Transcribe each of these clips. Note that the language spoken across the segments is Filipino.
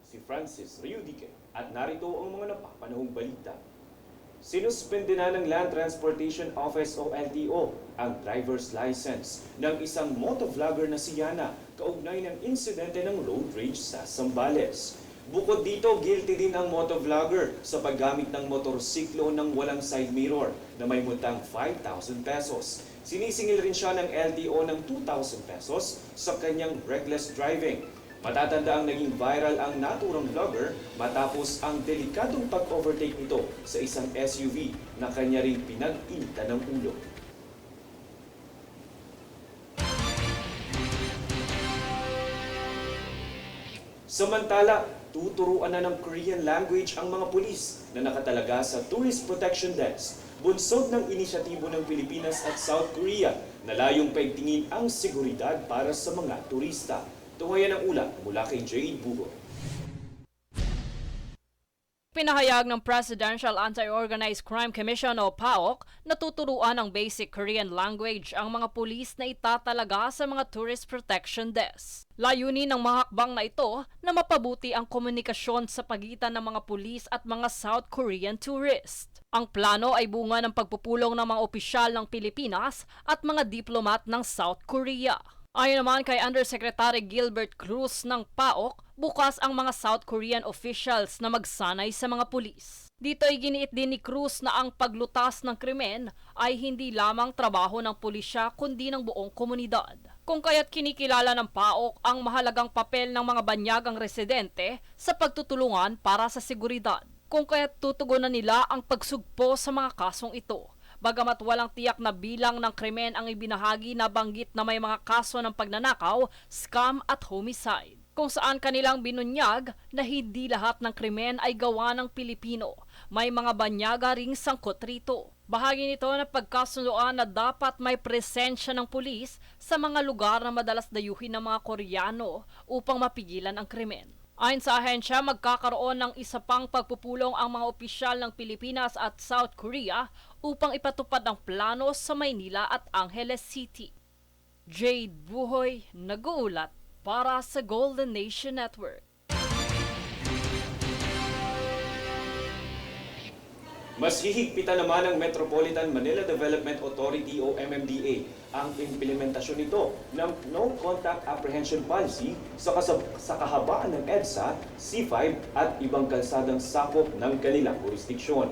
si Francis Riudique at narito ang mga napapanahong balita. Sinuspende na ng Land Transportation Office o LTO ang driver's license ng isang motovlogger na si Yana kaugnay ng insidente ng road rage sa Zambales. Bukod dito, guilty din ang motovlogger sa paggamit ng motorsiklo ng walang side mirror na may multang 5,000 pesos. Sinisingil rin siya ng LTO ng 2,000 pesos sa kanyang reckless driving. Matatanda ang naging viral ang naturang vlogger matapos ang delikadong pag-overtake nito sa isang SUV na kanya ring pinag-initan ng ulo. Samantala, tuturuan na ng Korean language ang mga pulis na nakatalaga sa Tourist Protection Desk. Bunsod ng inisyatibo ng Pilipinas at South Korea na layong paigtingin ang seguridad para sa mga turista. Tungayan ang ulat mula kay Jade Bugo. Pinahayag ng Presidential Anti-Organized Crime Commission o PAOK na tuturuan ng basic Korean language ang mga pulis na itatalaga sa mga Tourist Protection Desk. Layunin ng mga hakbang na ito na mapabuti ang komunikasyon sa pagitan ng mga pulis at mga South Korean tourist. Ang plano ay bunga ng pagpupulong ng mga opisyal ng Pilipinas at mga diplomat ng South Korea. Ayon naman kay Undersecretary Gilbert Cruz ng PAOK, bukas ang mga South Korean officials na magsanay sa mga pulis. Dito ay giniit din ni Cruz na ang paglutas ng krimen ay hindi lamang trabaho ng pulisya kundi ng buong komunidad. Kung kaya't kinikilala ng PAOK ang mahalagang papel ng mga banyagang residente sa pagtutulungan para sa seguridad. Kung kaya't tutugunan nila ang pagsugpo sa mga kasong ito. Bagamat walang tiyak na bilang ng krimen ang ibinahagi na banggit na may mga kaso ng pagnanakaw, scam at homicide. Kung saan kanilang binunyag na hindi lahat ng krimen ay gawa ng Pilipino. May mga banyaga ring sangkot rito. Bahagi nito na pagkasunduan na dapat may presensya ng pulis sa mga lugar na madalas dayuhin ng mga Koreano upang mapigilan ang krimen. Ayon sa ahensya, magkakaroon ng isa pang pagpupulong ang mga opisyal ng Pilipinas at South Korea upang ipatupad ang plano sa Maynila at Angeles City. Jade Buhoy, nag-uulat para sa Golden Nation Network. Mas hihigpitan naman ng Metropolitan Manila Development Authority o MMDA ang implementasyon nito ng No Contact Apprehension Policy sa kahabaan ng EDSA, C5 at ibang kalsadang sakop ng kanilang jurisdiksyon.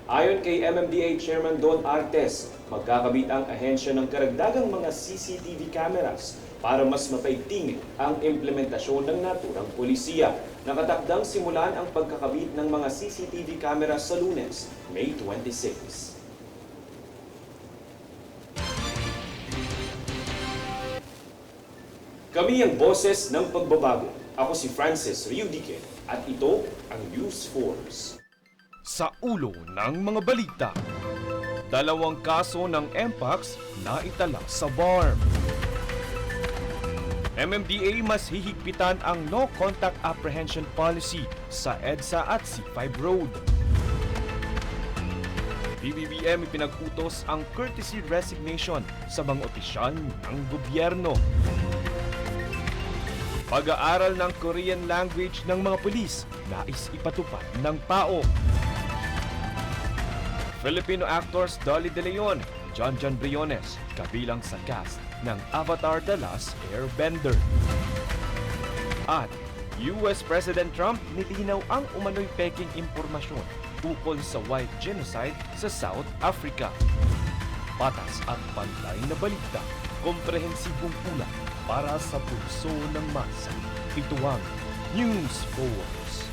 Ayon kay MMDA Chairman Don Artes, magkakabit ang ahensya ng karagdagang mga CCTV cameras para mas mapaigting ang implementasyon ng naturang polisiya. Nakatakdang simulan ang pagkakabit ng mga CCTV cameras sa Lunes, May 26. Kami ang boses ng pagbabago. Ako si Francis Riudique at ito ang News Force. Sa ulo ng mga balita, 2 kaso ng MPAX na itala sa BARM. MMDA mas hihigpitan ang No Contact Apprehension Policy sa EDSA at C5 Road. BBBM ipinag-utos ang courtesy resignation sa mga opisyal ng gobyerno. Pag-aaral ng Korean language ng mga pulis nais ipatupad ng PAOK. Filipino actors Dolly De Leon, John Briones, kabilang sa cast ng Avatar: The Last Airbender. At US President Trump nilinaw ang umano'y peking impormasyon ukol sa white genocide sa South Africa. Patas at pantay na balita, komprehensibong ulat para sa pulso ng masa. Ito ang News Force.